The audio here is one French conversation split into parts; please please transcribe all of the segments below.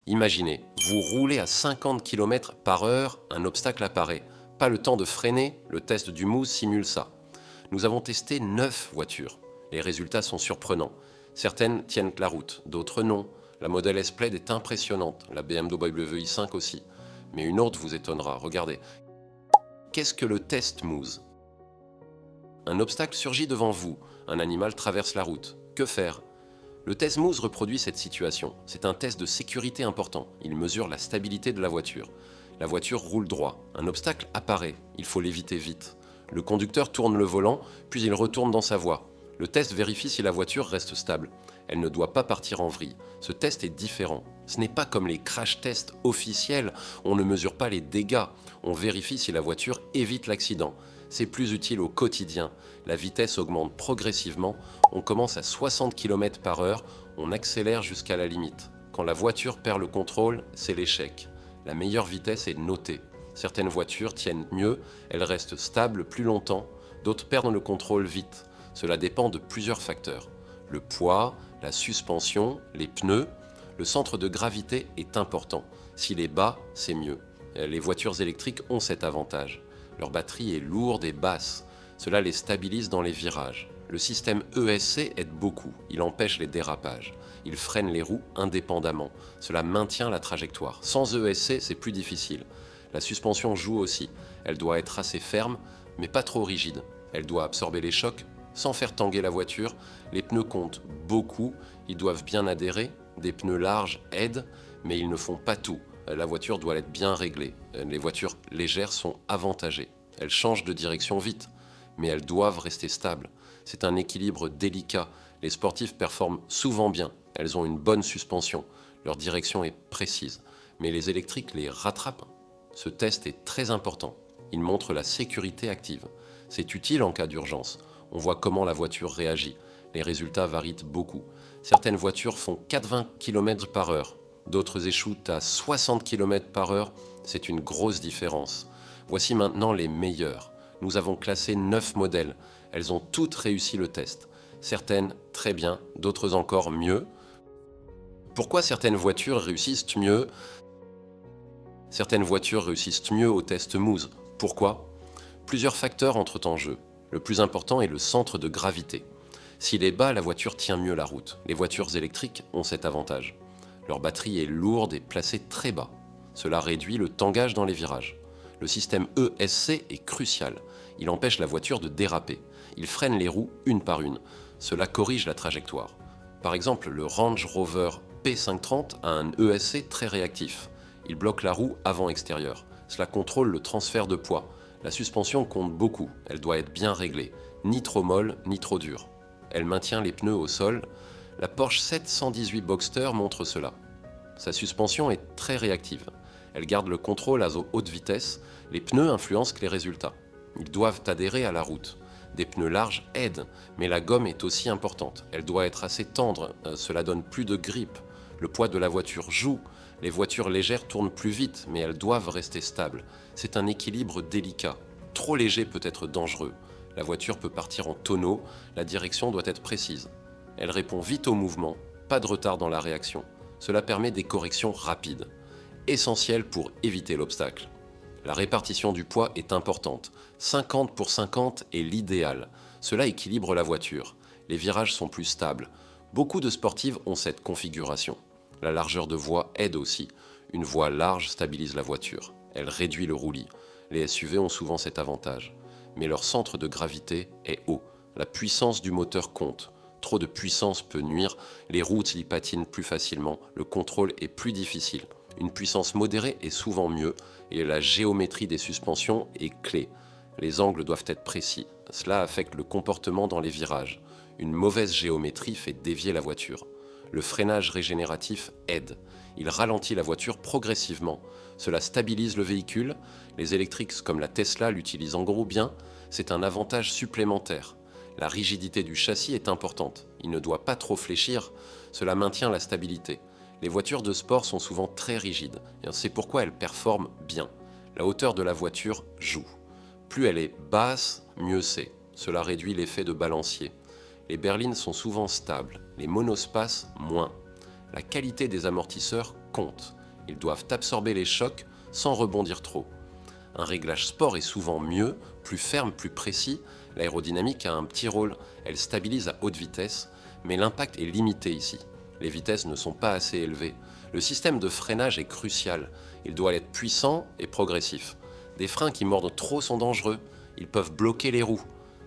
Imaginez, vous roulez à 50 km/h, un obstacle apparaît. Pas le temps de freiner, le test du Mouze simule ça. Nous avons testé 9 voitures. Les résultats sont surprenants. Certaines tiennent la route, d'autres non. La Model S Plaid est impressionnante, la BMW i5 aussi. Mais une autre vous étonnera, regardez. Qu'est-ce que le test Mouze? Un obstacle surgit devant vous, un animal traverse la route. Que faire? Le test Mouze reproduit cette situation. C'est un test de sécurité important. Il mesure la stabilité de la voiture. La voiture roule droit. Un obstacle apparaît. Il faut l'éviter vite. Le conducteur tourne le volant, puis il retourne dans sa voie. Le test vérifie si la voiture reste stable. Elle ne doit pas partir en vrille. Ce test est différent. Ce n'est pas comme les crash tests officiels. On ne mesure pas les dégâts. On vérifie si la voiture évite l'accident. C'est plus utile au quotidien. La vitesse augmente progressivement. On commence à 60 km/h. On accélère jusqu'à la limite. Quand la voiture perd le contrôle, c'est l'échec. La meilleure vitesse est notée. Certaines voitures tiennent mieux, elles restent stables plus longtemps, d'autres perdent le contrôle vite. Cela dépend de plusieurs facteurs. Le poids, la suspension, les pneus. Le centre de gravité est important. S'il est bas, c'est mieux. Les voitures électriques ont cet avantage. Leur batterie est lourde et basse. Cela les stabilise dans les virages. Le système ESC aide beaucoup. Il empêche les dérapages. Il freine les roues indépendamment. Cela maintient la trajectoire. Sans ESC, c'est plus difficile. La suspension joue aussi. Elle doit être assez ferme, mais pas trop rigide. Elle doit absorber les chocs sans faire tanguer la voiture. Les pneus comptent beaucoup. Ils doivent bien adhérer. Des pneus larges aident, mais ils ne font pas tout. La voiture doit être bien réglée. Les voitures légères sont avantagées. Elles changent de direction vite, mais elles doivent rester stables. C'est un équilibre délicat. Les sportifs performent souvent bien. Elles ont une bonne suspension. Leur direction est précise. Mais les électriques les rattrapent. Ce test est très important. Il montre la sécurité active. C'est utile en cas d'urgence. On voit comment la voiture réagit. Les résultats varient beaucoup. Certaines voitures font 80 km/h. D'autres échouent à 60 km/h. C'est une grosse différence. Voici maintenant les meilleures. Nous avons classé 9 modèles. Elles ont toutes réussi le test. Certaines très bien, d'autres encore mieux. Pourquoi certaines voitures réussissent mieux? Certaines voitures réussissent mieux au test Mouze. Pourquoi? Plusieurs facteurs entrent en jeu. Le plus important est le centre de gravité. S'il est bas, la voiture tient mieux la route. Les voitures électriques ont cet avantage. Leur batterie est lourde et placée très bas. Cela réduit le tangage dans les virages. Le système ESC est crucial. Il empêche la voiture de déraper. Il freine les roues une par une. Cela corrige la trajectoire. Par exemple, le Range Rover P530 a un ESC très réactif. Il bloque la roue avant-extérieure. Cela contrôle le transfert de poids. La suspension compte beaucoup. Elle doit être bien réglée. Ni trop molle, ni trop dure. Elle maintient les pneus au sol. La Porsche 718 Boxster montre cela. Sa suspension est très réactive. Elle garde le contrôle à haute vitesse. Les pneus influencent les résultats. Ils doivent adhérer à la route. Des pneus larges aident, mais la gomme est aussi importante. Elle doit être assez tendre, cela donne plus de grippe. Le poids de la voiture joue. Les voitures légères tournent plus vite, mais elles doivent rester stables. C'est un équilibre délicat. Trop léger peut être dangereux. La voiture peut partir en tonneau, la direction doit être précise. Elle répond vite au mouvement, pas de retard dans la réaction. Cela permet des corrections rapides. Essentiel pour éviter l'obstacle. La répartition du poids est importante. 50 pour 50 est l'idéal. Cela équilibre la voiture. Les virages sont plus stables. Beaucoup de sportives ont cette configuration. La largeur de voie aide aussi. Une voie large stabilise la voiture. Elle réduit le roulis. Les SUV ont souvent cet avantage. Mais leur centre de gravité est haut. La puissance du moteur compte. Trop de puissance peut nuire. Les routes y patinent plus facilement. Le contrôle est plus difficile. Une puissance modérée est souvent mieux et la géométrie des suspensions est clé. Les angles doivent être précis. Cela affecte le comportement dans les virages. Une mauvaise géométrie fait dévier la voiture. Le freinage régénératif aide. Il ralentit la voiture progressivement. Cela stabilise le véhicule. Les électriques comme la Tesla l'utilisent en gros bien. C'est un avantage supplémentaire. La rigidité du châssis est importante. Il ne doit pas trop fléchir. Cela maintient la stabilité. Les voitures de sport sont souvent très rigides. C'est pourquoi elles performent bien. La hauteur de la voiture joue. Plus elle est basse, mieux c'est. Cela réduit l'effet de balancier. Les berlines sont souvent stables, les monospaces moins. La qualité des amortisseurs compte. Ils doivent absorber les chocs sans rebondir trop. Un réglage sport est souvent mieux, plus ferme, plus précis. L'aérodynamique a un petit rôle, elle stabilise à haute vitesse, mais l'impact est limité ici. Les vitesses ne sont pas assez élevées. Le système de freinage est crucial. Il doit être puissant et progressif. Des freins qui mordent trop sont dangereux. Ils peuvent bloquer les roues.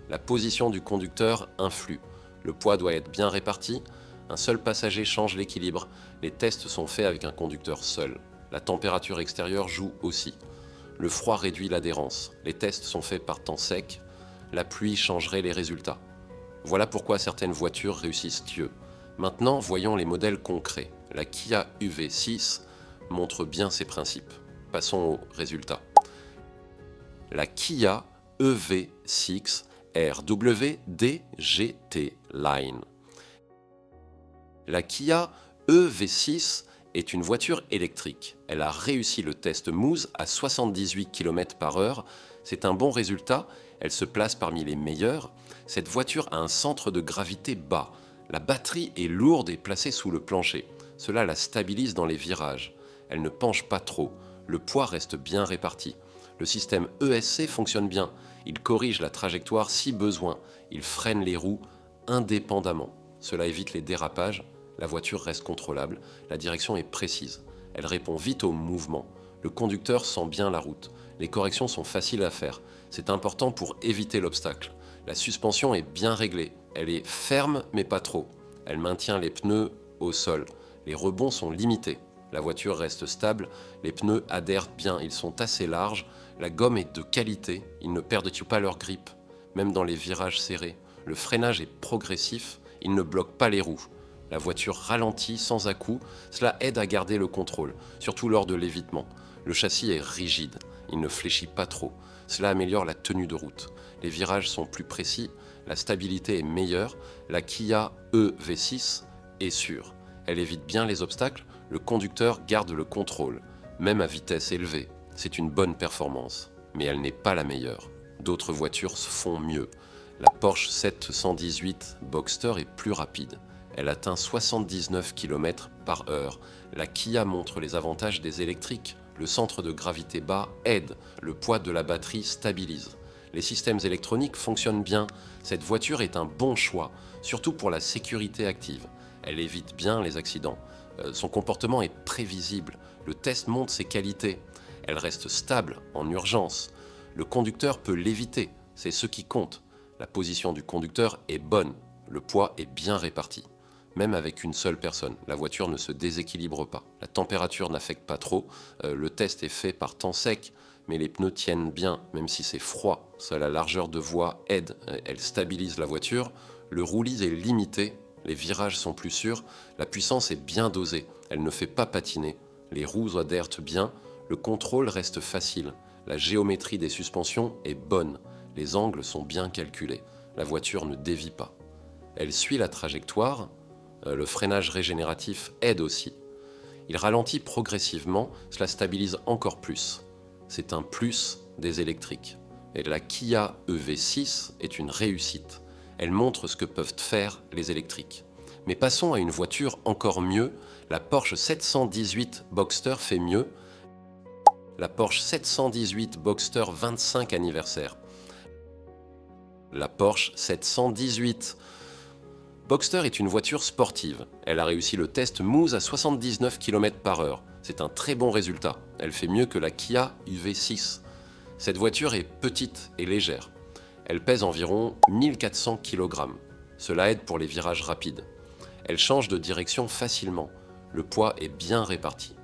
La position du conducteur influe. Le poids doit être bien réparti. Un seul passager change l'équilibre. Les tests sont faits avec un conducteur seul. La température extérieure joue aussi. Le froid réduit l'adhérence. Les tests sont faits par temps sec. La pluie changerait les résultats. Voilà pourquoi certaines voitures réussissent mieux. Maintenant, voyons les modèles concrets. La Kia EV6 montre bien ses principes. Passons aux résultats. La Kia EV6 RWD-GT Line. La Kia EV6 est une voiture électrique. Elle a réussi le test Moose à 78 km/h. C'est un bon résultat. Elle se place parmi les meilleures. Cette voiture a un centre de gravité bas. La batterie est lourde et placée sous le plancher. Cela la stabilise dans les virages. Elle ne penche pas trop. Le poids reste bien réparti. Le système ESC fonctionne bien. Il corrige la trajectoire si besoin. Il freine les roues indépendamment. Cela évite les dérapages. La voiture reste contrôlable. La direction est précise. Elle répond vite au mouvement. Le conducteur sent bien la route. Les corrections sont faciles à faire. C'est important pour éviter l'obstacle. La suspension est bien réglée. Elle est ferme mais pas trop. Elle maintient les pneus au sol. Les rebonds sont limités. La voiture reste stable. Les pneus adhèrent bien. Ils sont assez larges. La gomme est de qualité. Ils ne perdent pas leur grippe, même dans les virages serrés. Le freinage est progressif. Il ne bloque pas les roues. La voiture ralentit sans à-coups. Cela aide à garder le contrôle, surtout lors de l'évitement. Le châssis est rigide. Il ne fléchit pas trop. Cela améliore la tenue de route. Les virages sont plus précis. La stabilité est meilleure. La Kia EV6 est sûre. Elle évite bien les obstacles. Le conducteur garde le contrôle, même à vitesse élevée. C'est une bonne performance, mais elle n'est pas la meilleure. D'autres voitures font mieux. La Porsche 718 Boxster est plus rapide. Elle atteint 79 km/h. La Kia montre les avantages des électriques. Le centre de gravité bas aide. Le poids de la batterie stabilise. Les systèmes électroniques fonctionnent bien. Cette voiture est un bon choix, surtout pour la sécurité active. Elle évite bien les accidents. Son comportement est prévisible. Le test montre ses qualités. Elle reste stable en urgence. Le conducteur peut l'éviter. C'est ce qui compte. La position du conducteur est bonne. Le poids est bien réparti. Même avec une seule personne, la voiture ne se déséquilibre pas. La température n'affecte pas trop. Le test est fait par temps sec, mais les pneus tiennent bien, même si c'est froid. Seule la largeur de voie aide. Elle stabilise la voiture. Le roulis est limité. Les virages sont plus sûrs. La puissance est bien dosée. Elle ne fait pas patiner. Les roues adhèrent bien. Le contrôle reste facile. La géométrie des suspensions est bonne. Les angles sont bien calculés. La voiture ne dévie pas. Elle suit la trajectoire. Le freinage régénératif aide aussi. Il ralentit progressivement, cela stabilise encore plus. C'est un plus des électriques. Et la Kia EV6 est une réussite. Elle montre ce que peuvent faire les électriques. Mais passons à une voiture encore mieux. La Porsche 718 Boxster fait mieux. La Porsche 718 Boxster 25 anniversaire. La Porsche 718 Boxster est une voiture sportive. Elle a réussi le test Moose à 79 km/h. C'est un très bon résultat. Elle fait mieux que la Kia EV6. Cette voiture est petite et légère. Elle pèse environ 1400 kg. Cela aide pour les virages rapides. Elle change de direction facilement. Le poids est bien réparti.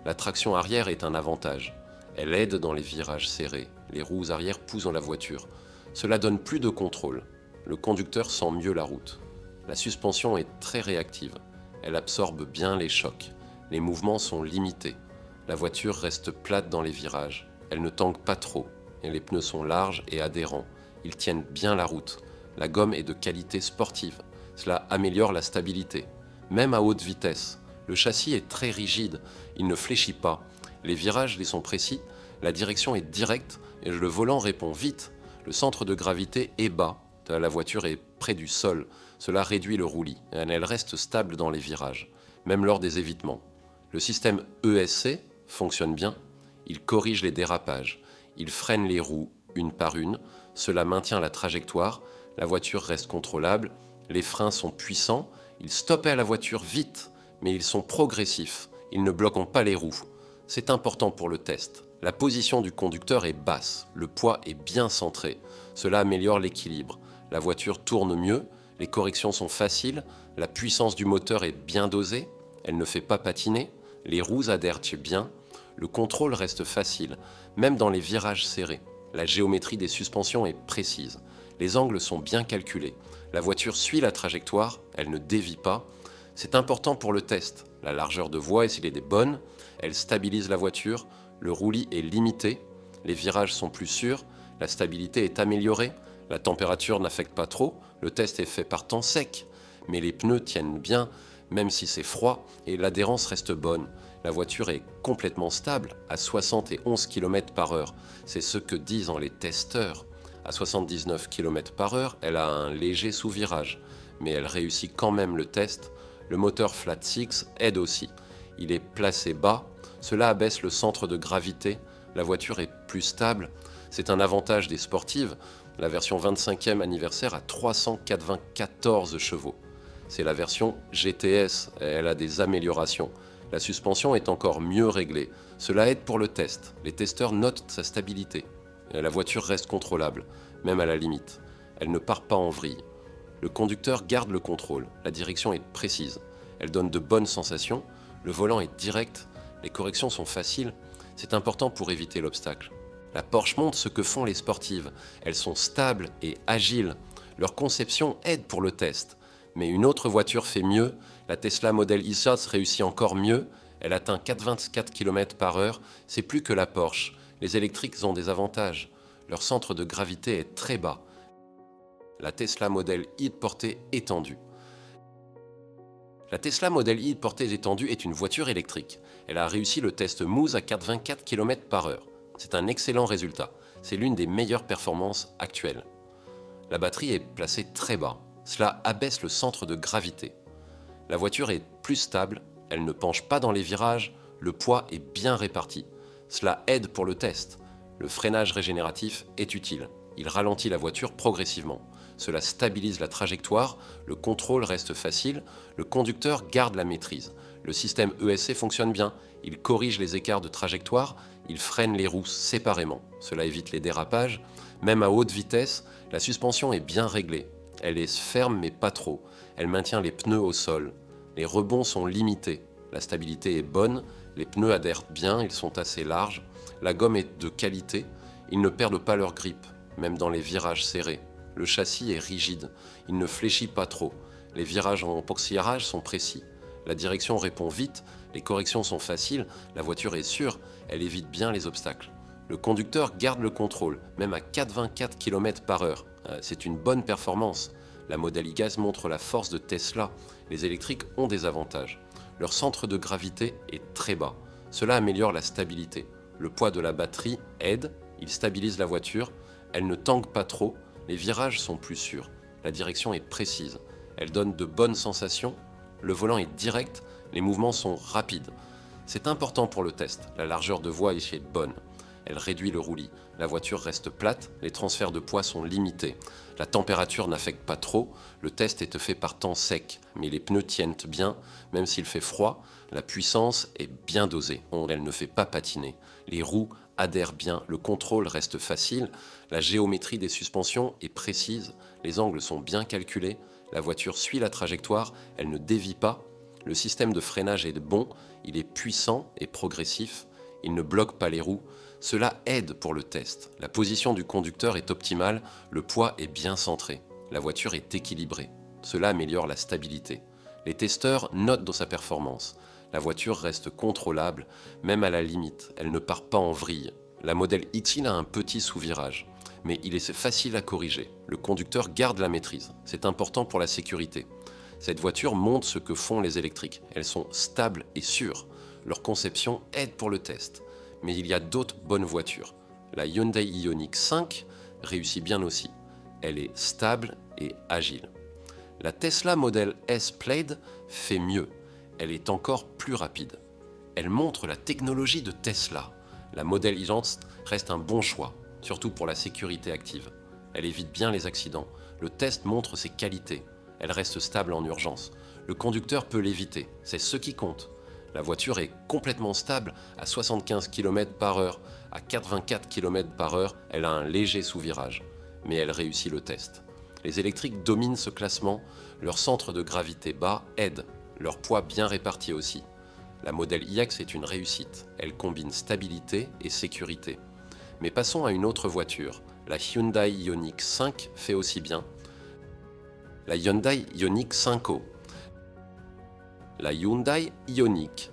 La traction arrière est un avantage. Elle aide dans les virages serrés. Les roues arrière poussent dans la voiture. Cela donne plus de contrôle. Le conducteur sent mieux la route. La suspension est très réactive. Elle absorbe bien les chocs. Les mouvements sont limités. La voiture reste plate dans les virages. Elle ne tangue pas trop. Et les pneus sont larges et adhérents. Ils tiennent bien la route. La gomme est de qualité sportive. Cela améliore la stabilité. Même à haute vitesse. Le châssis est très rigide. Il ne fléchit pas. Les virages les sont précis. La direction est directe et le volant répond vite. Le centre de gravité est bas. La voiture est près du sol. Cela réduit le roulis. Elle reste stable dans les virages, même lors des évitements. Le système ESC fonctionne bien. Il corrige les dérapages. Il freine les roues une par une. Cela maintient la trajectoire. La voiture reste contrôlable. Les freins sont puissants. Ils stoppaient la voiture vite, mais ils sont progressifs. Ils ne bloquent pas les roues. C'est important pour le test. La position du conducteur est basse. Le poids est bien centré. Cela améliore l'équilibre. La voiture tourne mieux. Les corrections sont faciles. La puissance du moteur est bien dosée. Elle ne fait pas patiner. Les roues adhèrent bien. Le contrôle reste facile, même dans les virages serrés. La géométrie des suspensions est précise. Les angles sont bien calculés. La voiture suit la trajectoire, elle ne dévie pas. C'est important pour le test. La largeur de voie est bonne. Elle stabilise la voiture. Le roulis est limité. Les virages sont plus sûrs. La stabilité est améliorée. La température n'affecte pas trop. Le test est fait par temps sec. Mais les pneus tiennent bien, même si c'est froid, et l'adhérence reste bonne. La voiture est complètement stable à 71 km/h. C'est ce que disent les testeurs. À 79 km/h, elle a un léger sous-virage, mais elle réussit quand même le test. Le moteur Flat Six aide aussi. Il est placé bas, cela abaisse le centre de gravité. La voiture est plus stable. C'est un avantage des sportives. La version 25e anniversaire a 394 chevaux. C'est la version GTS, elle a des améliorations. La suspension est encore mieux réglée. Cela aide pour le test. Les testeurs notent sa stabilité. La voiture reste contrôlable, même à la limite. Elle ne part pas en vrille. Le conducteur garde le contrôle. La direction est précise. Elle donne de bonnes sensations. Le volant est direct. Les corrections sont faciles. C'est important pour éviter l'obstacle. La Porsche montre ce que font les sportives. Elles sont stables et agiles. Leur conception aide pour le test. Mais une autre voiture fait mieux. La Tesla Model E réussit encore mieux. Elle atteint 24 km/h. C'est plus que la Porsche. Les électriques ont des avantages. Leur centre de gravité est très bas. La Tesla Model I de portée étendue. La Tesla Model I de portée étendue est une voiture électrique. Elle a réussi le test Moose à 24 km/h. C'est un excellent résultat. C'est l'une des meilleures performances actuelles. La batterie est placée très bas. Cela abaisse le centre de gravité. La voiture est plus stable, elle ne penche pas dans les virages, le poids est bien réparti. Cela aide pour le test. Le freinage régénératif est utile. Il ralentit la voiture progressivement. Cela stabilise la trajectoire, le contrôle reste facile, le conducteur garde la maîtrise. Le système ESC fonctionne bien, il corrige les écarts de trajectoire, il freine les roues séparément. Cela évite les dérapages. Même à haute vitesse, la suspension est bien réglée. Elle est ferme mais pas trop. Elle maintient les pneus au sol. Les rebonds sont limités. La stabilité est bonne. Les pneus adhèrent bien, ils sont assez larges. La gomme est de qualité. Ils ne perdent pas leur grip, même dans les virages serrés. Le châssis est rigide. Il ne fléchit pas trop. Les virages en pourciérage sont précis. La direction répond vite. Les corrections sont faciles. La voiture est sûre. Elle évite bien les obstacles. Le conducteur garde le contrôle, même à 84 km/h. C'est une bonne performance. La Model Y montre la force de Tesla. Les électriques ont des avantages. Leur centre de gravité est très bas. Cela améliore la stabilité. Le poids de la batterie aide, il stabilise la voiture. Elle ne tangue pas trop. Les virages sont plus sûrs. La direction est précise. Elle donne de bonnes sensations. Le volant est direct. Les mouvements sont rapides. C'est important pour le test. La largeur de voie est bonne. Elle réduit le roulis. La voiture reste plate, les transferts de poids sont limités. La température n'affecte pas trop, le test est fait par temps sec, mais les pneus tiennent bien, même s'il fait froid. La puissance est bien dosée, elle ne fait pas patiner. Les roues adhèrent bien, le contrôle reste facile, la géométrie des suspensions est précise, les angles sont bien calculés, la voiture suit la trajectoire, elle ne dévie pas. Le système de freinage est bon, il est puissant et progressif, il ne bloque pas les roues. Cela aide pour le test. La position du conducteur est optimale, le poids est bien centré. La voiture est équilibrée. Cela améliore la stabilité. Les testeurs notent dans sa performance. La voiture reste contrôlable, même à la limite. Elle ne part pas en vrille. La Model X a un petit sous-virage, mais il est facile à corriger. Le conducteur garde la maîtrise. C'est important pour la sécurité. Cette voiture montre ce que font les électriques. Elles sont stables et sûres. Leur conception aide pour le test. Mais il y a d'autres bonnes voitures. La Hyundai Ioniq 5 réussit bien aussi. Elle est stable et agile. La Tesla Model S Plaid fait mieux. Elle est encore plus rapide. Elle montre la technologie de Tesla. La Model Y reste un bon choix, surtout pour la sécurité active. Elle évite bien les accidents. Le test montre ses qualités. Elle reste stable en urgence. Le conducteur peut l'éviter, c'est ce qui compte. La voiture est complètement stable à 75 km/h. À 84 km/h, elle a un léger sous-virage. Mais elle réussit le test. Les électriques dominent ce classement. Leur centre de gravité bas aide. Leur poids bien réparti aussi. La Model iX est une réussite. Elle combine stabilité et sécurité. Mais passons à une autre voiture. La Hyundai Ioniq 5 fait aussi bien. La Hyundai Ioniq 5 La Hyundai Ioniq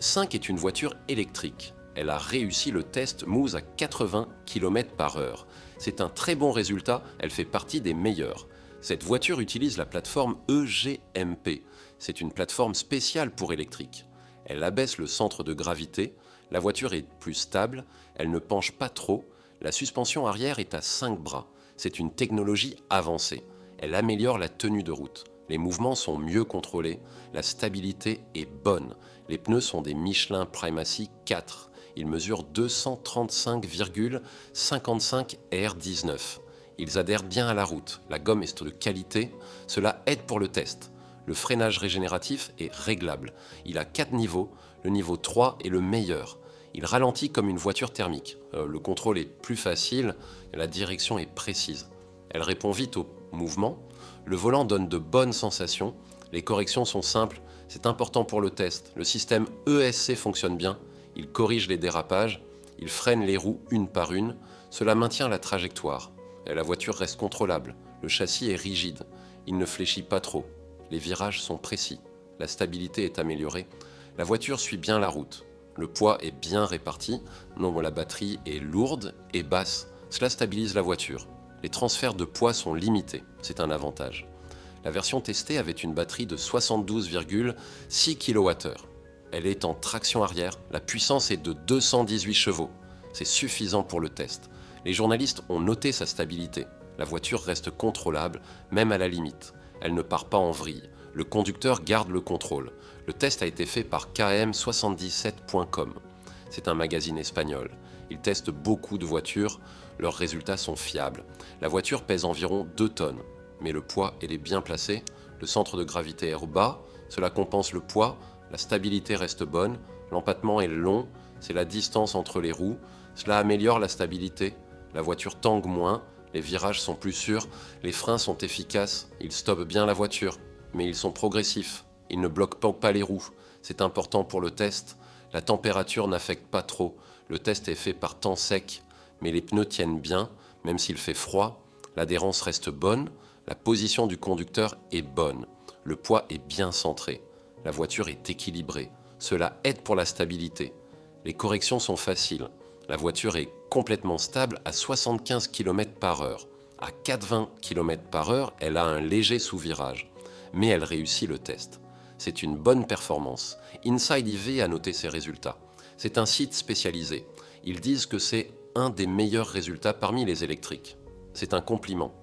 5 est une voiture électrique. Elle a réussi le test Moose à 80 km/h. C'est un très bon résultat, elle fait partie des meilleures. Cette voiture utilise la plateforme EGMP. C'est une plateforme spéciale pour électrique. Elle abaisse le centre de gravité, la voiture est plus stable, elle ne penche pas trop, la suspension arrière est à 5 bras. C'est une technologie avancée. Elle améliore la tenue de route. Les mouvements sont mieux contrôlés, la stabilité est bonne. Les pneus sont des Michelin Primacy 4. Ils mesurent 235,55 R19. Ils adhèrent bien à la route. La gomme est de qualité. Cela aide pour le test. Le freinage régénératif est réglable. Il a 4 niveaux. Le niveau 3 est le meilleur. Il ralentit comme une voiture thermique. Le contrôle est plus facile. La direction est précise. Elle répond vite aux mouvements. Le volant donne de bonnes sensations. Les corrections sont simples. C'est important pour le test. Le système ESC fonctionne bien. Il corrige les dérapages. Il freine les roues une par une. Cela maintient la trajectoire. Et la voiture reste contrôlable. Le châssis est rigide. Il ne fléchit pas trop. Les virages sont précis. La stabilité est améliorée. La voiture suit bien la route. Le poids est bien réparti. Non, la batterie est lourde et basse. Cela stabilise la voiture. Les transferts de poids sont limités. C'est un avantage. La version testée avait une batterie de 72,6 kWh. Elle est en traction arrière. La puissance est de 218 chevaux. C'est suffisant pour le test. Les journalistes ont noté sa stabilité. La voiture reste contrôlable, même à la limite. Elle ne part pas en vrille. Le conducteur garde le contrôle. Le test a été fait par km77.com. C'est un magazine espagnol. Ils testent beaucoup de voitures. Leurs résultats sont fiables. La voiture pèse environ 2 tonnes. Mais le poids, elle est bien placé. Le centre de gravité est bas. Cela compense le poids. La stabilité reste bonne. L'empattement est long. C'est la distance entre les roues. Cela améliore la stabilité. La voiture tangue moins. Les virages sont plus sûrs. Les freins sont efficaces. Ils stoppent bien la voiture. Mais ils sont progressifs. Ils ne bloquent pas les roues. C'est important pour le test. La température n'affecte pas trop. Le test est fait par temps sec. Mais les pneus tiennent bien, même s'il fait froid. L'adhérence reste bonne. La position du conducteur est bonne. Le poids est bien centré. La voiture est équilibrée. Cela aide pour la stabilité. Les corrections sont faciles. La voiture est complètement stable à 75 km/h. À 80 km/h, elle a un léger sous-virage. Mais elle réussit le test. C'est une bonne performance. Inside EV a noté ses résultats. C'est un site spécialisé. Ils disent que c'est un des meilleurs résultats parmi les électriques. C'est un compliment.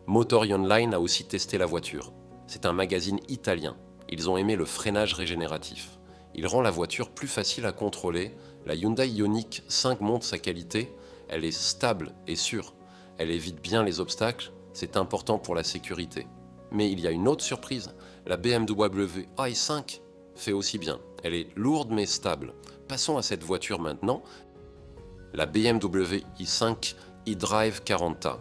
Motori Online a aussi testé la voiture. C'est un magazine italien. Ils ont aimé le freinage régénératif. Il rend la voiture plus facile à contrôler. La Hyundai Ioniq 5 montre sa qualité. Elle est stable et sûre. Elle évite bien les obstacles. C'est important pour la sécurité. Mais il y a une autre surprise. La BMW i5 fait aussi bien. Elle est lourde mais stable. Passons à cette voiture maintenant. La BMW i5 eDrive 40A.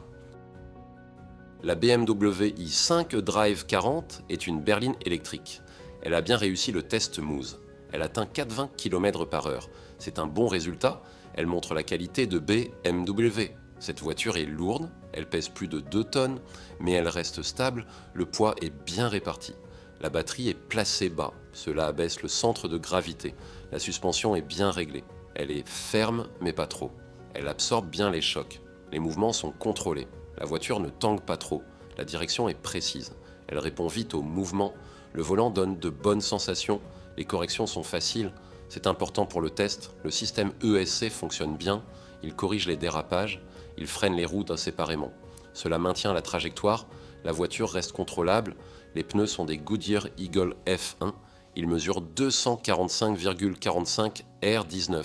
La BMW i5 eDrive 40 est une berline électrique. Elle a bien réussi le test Moose. Elle atteint 80 km/h. C'est un bon résultat. Elle montre la qualité de BMW. Cette voiture est lourde, elle pèse plus de 2 tonnes, mais elle reste stable, le poids est bien réparti. La batterie est placée bas, cela abaisse le centre de gravité. La suspension est bien réglée. Elle est ferme, mais pas trop. Elle absorbe bien les chocs. Les mouvements sont contrôlés. La voiture ne tangue pas trop. La direction est précise. Elle répond vite aux mouvements. Le volant donne de bonnes sensations. Les corrections sont faciles. C'est important pour le test. Le système ESC fonctionne bien. Il corrige les dérapages. Il freine les roues séparément. Cela maintient la trajectoire. La voiture reste contrôlable. Les pneus sont des Goodyear Eagle F1. Ils mesurent 245,45 R19.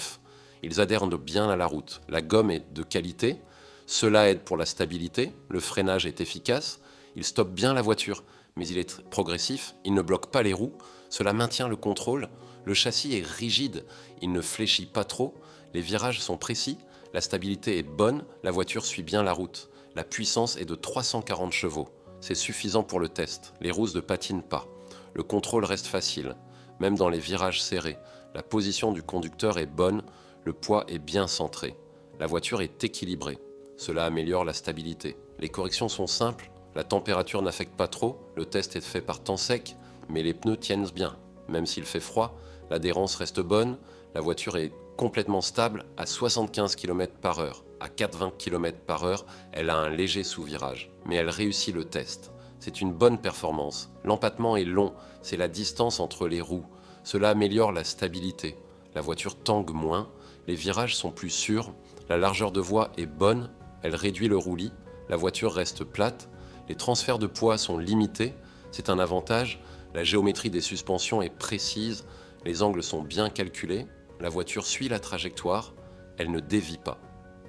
Ils adhèrent bien à la route. La gomme est de qualité. Cela aide pour la stabilité. Le freinage est efficace. Il stoppe bien la voiture, mais il est progressif. Il ne bloque pas les roues. Cela maintient le contrôle. Le châssis est rigide. Il ne fléchit pas trop. Les virages sont précis. La stabilité est bonne. La voiture suit bien la route. La puissance est de 340 chevaux. C'est suffisant pour le test. Les roues ne patinent pas. Le contrôle reste facile, même dans les virages serrés. La position du conducteur est bonne. Le poids est bien centré. La voiture est équilibrée. Cela améliore la stabilité. Les corrections sont simples. La température n'affecte pas trop. Le test est fait par temps sec, mais les pneus tiennent bien. Même s'il fait froid, l'adhérence reste bonne. La voiture est complètement stable à 75 km/h. À 4,20 km/h, elle a un léger sous-virage, mais elle réussit le test. C'est une bonne performance. L'empattement est long, c'est la distance entre les roues. Cela améliore la stabilité. La voiture tangue moins, les virages sont plus sûrs, la largeur de voie est bonne, elle réduit le roulis, la voiture reste plate, les transferts de poids sont limités, c'est un avantage, la géométrie des suspensions est précise, les angles sont bien calculés, la voiture suit la trajectoire, elle ne dévie pas.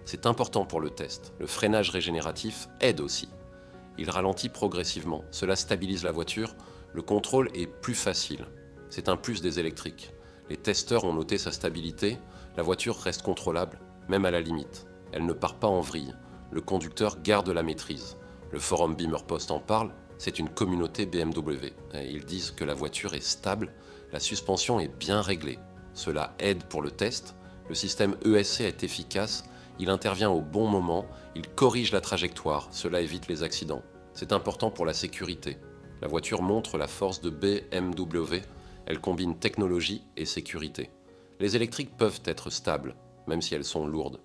C'est important pour le test. Le freinage régénératif aide aussi. Il ralentit progressivement, cela stabilise la voiture, le contrôle est plus facile. C'est un plus des électriques. Les testeurs ont noté sa stabilité, la voiture reste contrôlable, même à la limite. Elle ne part pas en vrille, le conducteur garde la maîtrise. Le forum BimmerPost en parle, c'est une communauté BMW. Ils disent que la voiture est stable, la suspension est bien réglée. Cela aide pour le test, le système ESC est efficace, il intervient au bon moment, il corrige la trajectoire, cela évite les accidents. C'est important pour la sécurité. La voiture montre la force de BMW, elle combine technologie et sécurité. Les électriques peuvent être stables, même si elles sont lourdes.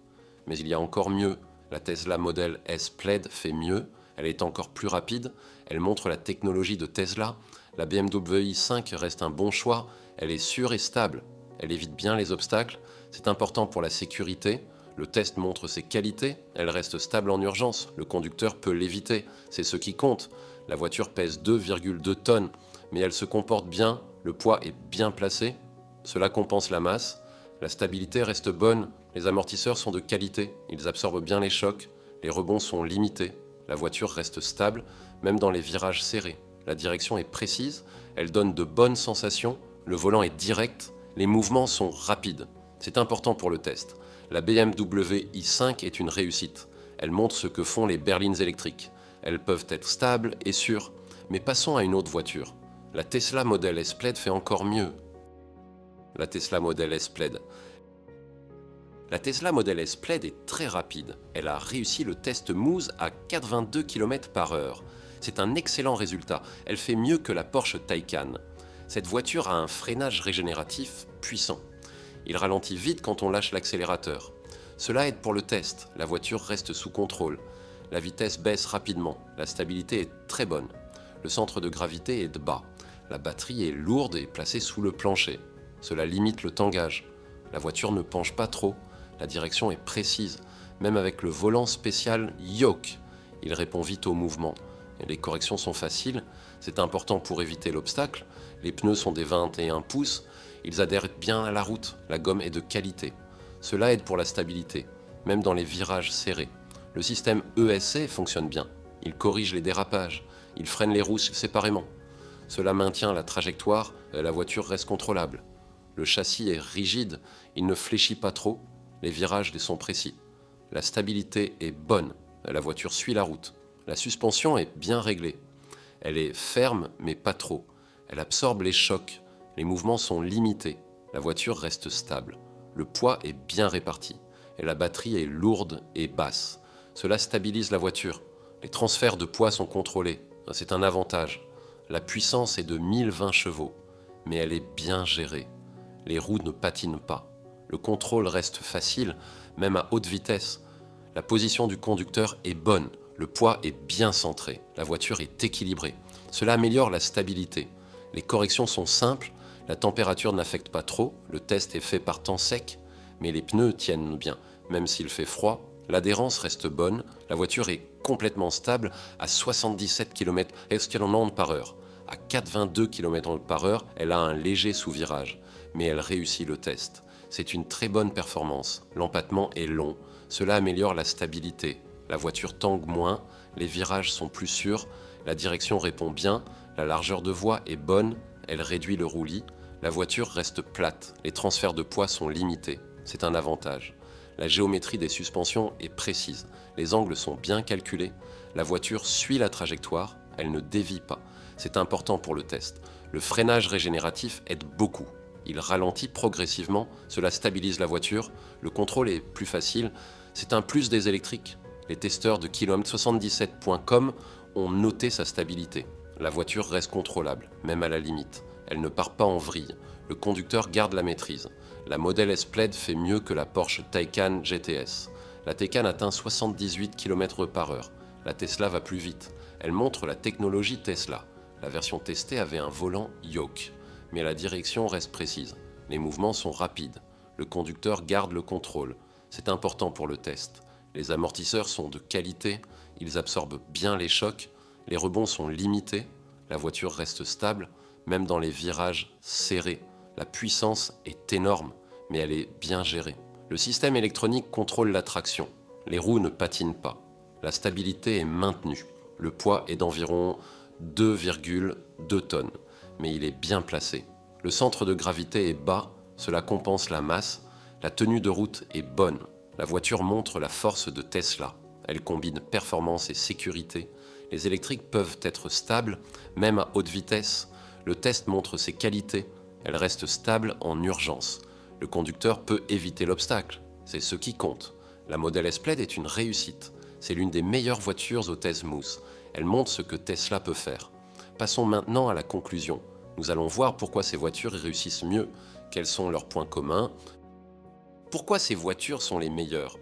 Mais il y a encore mieux. La Tesla Model S Plaid fait mieux, elle est encore plus rapide, elle montre la technologie de Tesla. La BMW i5 reste un bon choix, elle est sûre et stable. Elle évite bien les obstacles, c'est important pour la sécurité. Le test montre ses qualités, elle reste stable en urgence, le conducteur peut l'éviter, c'est ce qui compte. La voiture pèse 2,2 tonnes, mais elle se comporte bien, le poids est bien placé, cela compense la masse, la stabilité reste bonne, les amortisseurs sont de qualité, ils absorbent bien les chocs, les rebonds sont limités, la voiture reste stable, même dans les virages serrés. La direction est précise, elle donne de bonnes sensations, le volant est direct, les mouvements sont rapides. C'est important pour le test. La BMW i5 est une réussite. Elle montre ce que font les berlines électriques. Elles peuvent être stables et sûres. Mais passons à une autre voiture. La Tesla Model S Plaid fait encore mieux. La Tesla Model S Plaid. La Tesla Model S Plaid est très rapide. Elle a réussi le test Moose à 4,22 km/h. C'est un excellent résultat. Elle fait mieux que la Porsche Taycan. Cette voiture a un freinage régénératif puissant. Il ralentit vite quand on lâche l'accélérateur. Cela aide pour le test, la voiture reste sous contrôle. La vitesse baisse rapidement, la stabilité est très bonne. Le centre de gravité est bas. La batterie est lourde et placée sous le plancher. Cela limite le tangage. La voiture ne penche pas trop, la direction est précise. Même avec le volant spécial Yoke, il répond vite au mouvement. Et les corrections sont faciles, c'est important pour éviter l'obstacle. Les pneus sont des 21 pouces. Ils adhèrent bien à la route, la gomme est de qualité. Cela aide pour la stabilité, même dans les virages serrés. Le système ESC fonctionne bien. Il corrige les dérapages, il freine les roues séparément. Cela maintient la trajectoire, la voiture reste contrôlable. Le châssis est rigide, il ne fléchit pas trop, les virages sont précis. La stabilité est bonne, la voiture suit la route. La suspension est bien réglée. Elle est ferme mais pas trop. Elle absorbe les chocs. Les mouvements sont limités, la voiture reste stable, le poids est bien réparti et la batterie est lourde et basse. Cela stabilise la voiture, les transferts de poids sont contrôlés, c'est un avantage. La puissance est de 1020 chevaux, mais elle est bien gérée. Les roues ne patinent pas, le contrôle reste facile, même à haute vitesse. La position du conducteur est bonne, le poids est bien centré, la voiture est équilibrée. Cela améliore la stabilité. Les corrections sont simples, la température n'affecte pas trop, le test est fait par temps sec, mais les pneus tiennent bien, même s'il fait froid, l'adhérence reste bonne, la voiture est complètement stable à 77 km/h. À 4,22 km/h, elle a un léger sous-virage, mais elle réussit le test. C'est une très bonne performance. L'empattement est long. Cela améliore la stabilité. La voiture tangue moins, les virages sont plus sûrs, la direction répond bien, la largeur de voie est bonne, elle réduit le roulis, la voiture reste plate, les transferts de poids sont limités. C'est un avantage. La géométrie des suspensions est précise, les angles sont bien calculés, la voiture suit la trajectoire, elle ne dévie pas. C'est important pour le test. Le freinage régénératif aide beaucoup. Il ralentit progressivement, cela stabilise la voiture, le contrôle est plus facile. C'est un plus des électriques. Les testeurs de km77.com ont noté sa stabilité. La voiture reste contrôlable, même à la limite. Elle ne part pas en vrille. Le conducteur garde la maîtrise. La Model S Plaid fait mieux que la Porsche Taycan GTS. La Taycan atteint 78 km/h. La Tesla va plus vite. Elle montre la technologie Tesla. La version testée avait un volant yoke. Mais la direction reste précise. Les mouvements sont rapides. Le conducteur garde le contrôle. C'est important pour le test. Les amortisseurs sont de qualité, ils absorbent bien les chocs, les rebonds sont limités, la voiture reste stable, même dans les virages serrés. La puissance est énorme, mais elle est bien gérée. Le système électronique contrôle la traction. Les roues ne patinent pas. La stabilité est maintenue. Le poids est d'environ 2,2 tonnes, mais il est bien placé. Le centre de gravité est bas, cela compense la masse. La tenue de route est bonne. La voiture montre la force de Tesla. Elle combine performance et sécurité. Les électriques peuvent être stables, même à haute vitesse. Le test montre ses qualités. Elle reste stable en urgence. Le conducteur peut éviter l'obstacle. C'est ce qui compte. La Model S Plaid est une réussite. C'est l'une des meilleures voitures au test Mousse. Elle montre ce que Tesla peut faire. Passons maintenant à la conclusion. Nous allons voir pourquoi ces voitures réussissent mieux. Quels sont leurs points communs? Pourquoi ces voitures sont les meilleures?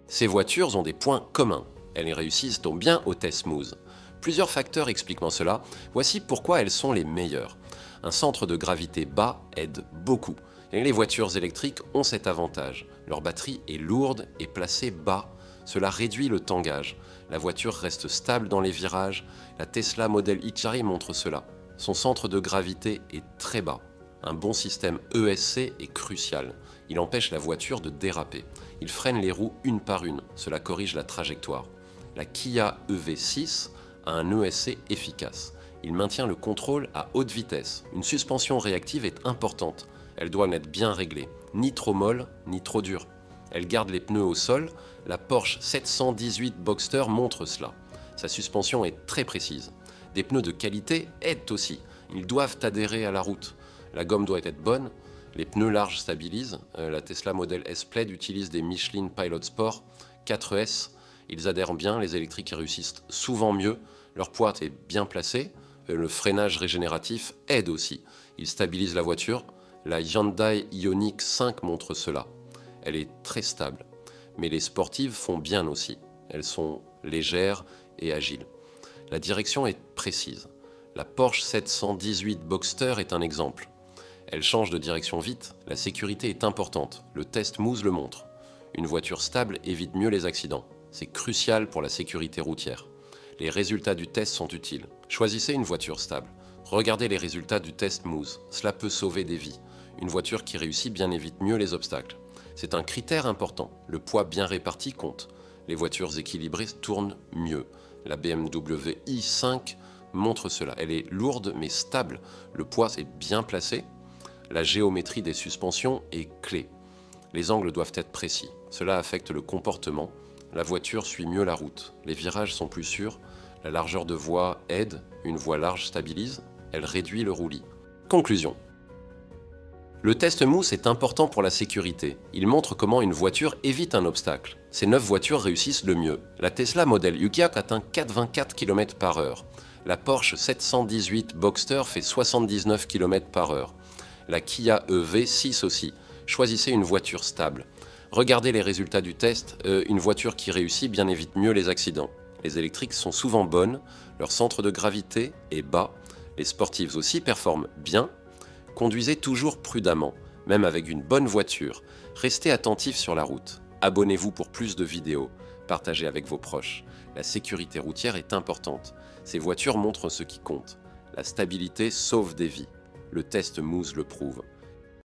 Ces voitures ont des points communs. Elles réussissent donc bien au test smooth. Plusieurs facteurs expliquant cela. Voici pourquoi elles sont les meilleures. Un centre de gravité bas aide beaucoup. Et les voitures électriques ont cet avantage. Leur batterie est lourde et placée bas. Cela réduit le tangage. La voiture reste stable dans les virages. La Tesla Model X montre cela. Son centre de gravité est très bas. Un bon système ESC est crucial. Il empêche la voiture de déraper. Il freine les roues une par une. Cela corrige la trajectoire. La Kia EV6 a un ESC efficace. Il maintient le contrôle à haute vitesse. Une suspension réactive est importante. Elle doit être bien réglée. Ni trop molle, ni trop dure. Elle garde les pneus au sol. La Porsche 718 Boxster montre cela. Sa suspension est très précise. Des pneus de qualité aident aussi. Ils doivent adhérer à la route. La gomme doit être bonne, les pneus larges stabilisent. La Tesla Model S Plaid utilise des Michelin Pilot Sport 4S. Ils adhèrent bien, les électriques réussissent souvent mieux. Leur poids est bien placé. Le freinage régénératif aide aussi. Il stabilise la voiture. La Hyundai Ioniq 5 montre cela. Elle est très stable. Mais les sportives font bien aussi. Elles sont légères et agiles. La direction est précise. La Porsche 718 Boxster est un exemple. Elle change de direction vite, la sécurité est importante, le test Mousse le montre. Une voiture stable évite mieux les accidents. C'est crucial pour la sécurité routière. Les résultats du test sont utiles. Choisissez une voiture stable. Regardez les résultats du test Mousse. Cela peut sauver des vies. Une voiture qui réussit bien évite mieux les obstacles. C'est un critère important. Le poids bien réparti compte. Les voitures équilibrées tournent mieux. La BMW i5 montre cela. Elle est lourde mais stable. Le poids est bien placé. La géométrie des suspensions est clé. Les angles doivent être précis. Cela affecte le comportement. La voiture suit mieux la route. Les virages sont plus sûrs. La largeur de voie aide. Une voie large stabilise. Elle réduit le roulis. Conclusion. Le test Mousse est important pour la sécurité. Il montre comment une voiture évite un obstacle. Ces 9 voitures réussissent le mieux. La Tesla Model Y atteint 4,24 km/h. La Porsche 718 Boxster fait 79 km/h. La Kia EV6 aussi. Choisissez une voiture stable. Regardez les résultats du test. Une voiture qui réussit bien évite mieux les accidents. Les électriques sont souvent bonnes. Leur centre de gravité est bas. Les sportives aussi performent bien. Conduisez toujours prudemment, même avec une bonne voiture. Restez attentif sur la route. Abonnez-vous pour plus de vidéos. partager avec vos proches. La sécurité routière est importante. Ces voitures montrent ce qui compte. La stabilité sauve des vies. Le test Moose le prouve.